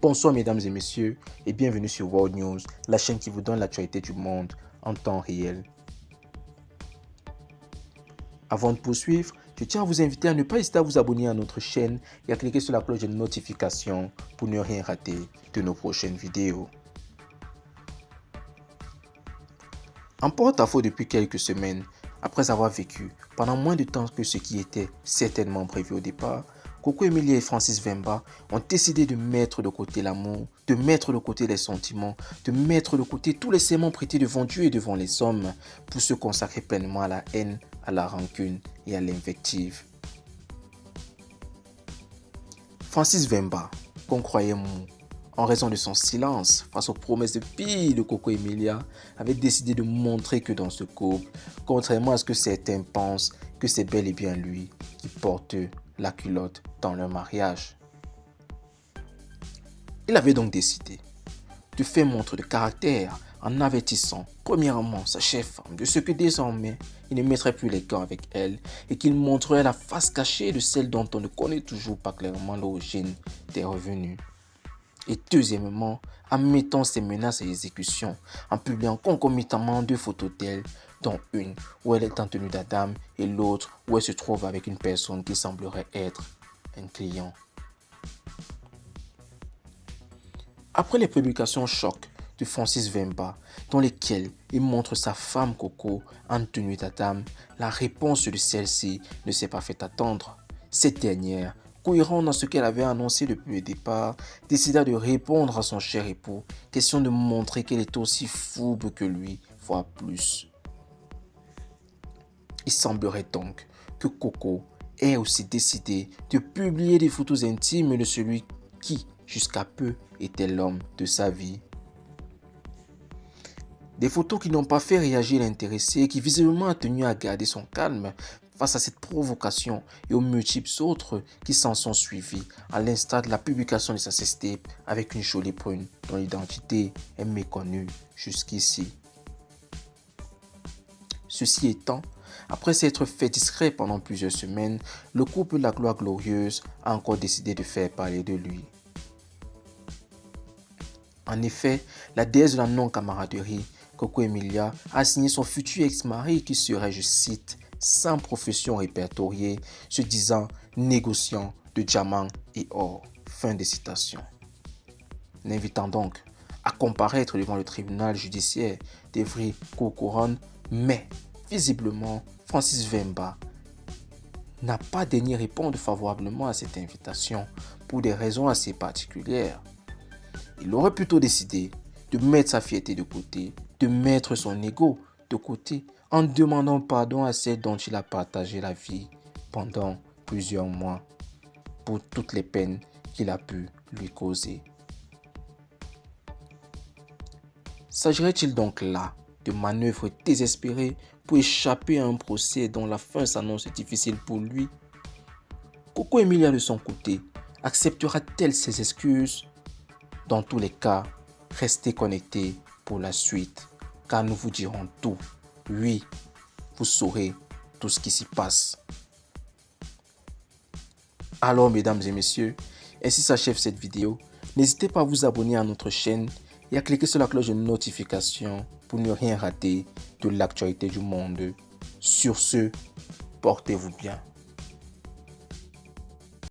Bonsoir mesdames et messieurs et bienvenue sur World News, la chaîne qui vous donne l'actualité du monde en temps réel. Avant de poursuivre, je tiens à vous inviter à ne pas hésiter à vous abonner à notre chaîne et à cliquer sur la cloche de notification pour ne rien rater de nos prochaines vidéos. En porte-à-faux depuis quelques semaines, après avoir vécu pendant moins de temps que ce qui était certainement prévu au départ, Coco Emilia et Francis Vemba ont décidé de mettre de côté l'amour, de mettre de côté les sentiments, de mettre de côté tous les serments prêtés devant Dieu et devant les hommes pour se consacrer pleinement à la haine, à la rancune et à l'invective. Francis Vemba, qu'on croyait mou, en raison de son silence face aux promesses de vie de Coco Emilia, avait décidé de montrer que dans ce couple, contrairement à ce que certains pensent, que c'est bel et bien lui qui porte la culotte dans leur mariage. Il avait donc décidé de faire montre de caractère en avertissant premièrement sa chère femme de ce que désormais il ne mettrait plus les gants avec elle et qu'il montrerait la face cachée de celle dont on ne connaît toujours pas clairement l'origine des revenus. Et deuxièmement, en mettant ses menaces à exécution, en publiant concomitamment deux photos d'elle, dont une où elle est en tenue d'Adam et l'autre où elle se trouve avec une personne qui semblerait être un client. Après les publications choc de Francis Vemba, dans lesquelles il montre sa femme Coco en tenue d'Adam, la réponse de celle-ci ne s'est pas fait attendre. Cette dernière, cohérent dans ce qu'elle avait annoncé depuis le départ, décida de répondre à son cher époux, question de montrer qu'elle est aussi fourbe que lui, voire plus. Il semblerait donc que Coco ait aussi décidé de publier des photos intimes de celui qui, jusqu'à peu, était l'homme de sa vie. Des photos qui n'ont pas fait réagir l'intéressé et qui visiblement a tenu à garder son calme face à cette provocation et aux multiples autres qui s'en sont suivis, à l'instar de la publication de sa sextape avec une jolie brune dont l'identité est méconnue jusqu'ici. Ceci étant, après s'être fait discret pendant plusieurs semaines, le couple La Gloire Glorieuse a encore décidé de faire parler de lui. En effet, la déesse de la non-camaraderie, Coco Emilia, a signé son futur ex-mari qui serait, je cite, sans profession répertoriée, se disant négociant de diamants et or. Fin de citation. L'invitant donc à comparaître devant le tribunal judiciaire d'Evry-Courcouronnes, mais visiblement, Francis Vemba n'a pas daigné répondre favorablement à cette invitation pour des raisons assez particulières. Il aurait plutôt décidé de mettre sa fierté de côté, de mettre son ego de côté en demandant pardon à celle dont il a partagé la vie pendant plusieurs mois pour toutes les peines qu'il a pu lui causer. S'agirait-il donc là de manœuvres désespérées pour échapper à un procès dont la fin s'annonce difficile pour lui? Coco Emilia de son côté acceptera-t-elle ses excuses? Dans tous les cas, restez connectés pour la suite, car nous vous dirons tout. Oui, vous saurez tout ce qui s'y passe. Alors, mesdames et messieurs, ainsi s'achève cette vidéo. N'hésitez pas à vous abonner à notre chaîne et à cliquer sur la cloche de notification pour ne rien rater de l'actualité du monde. Sur ce, portez-vous bien.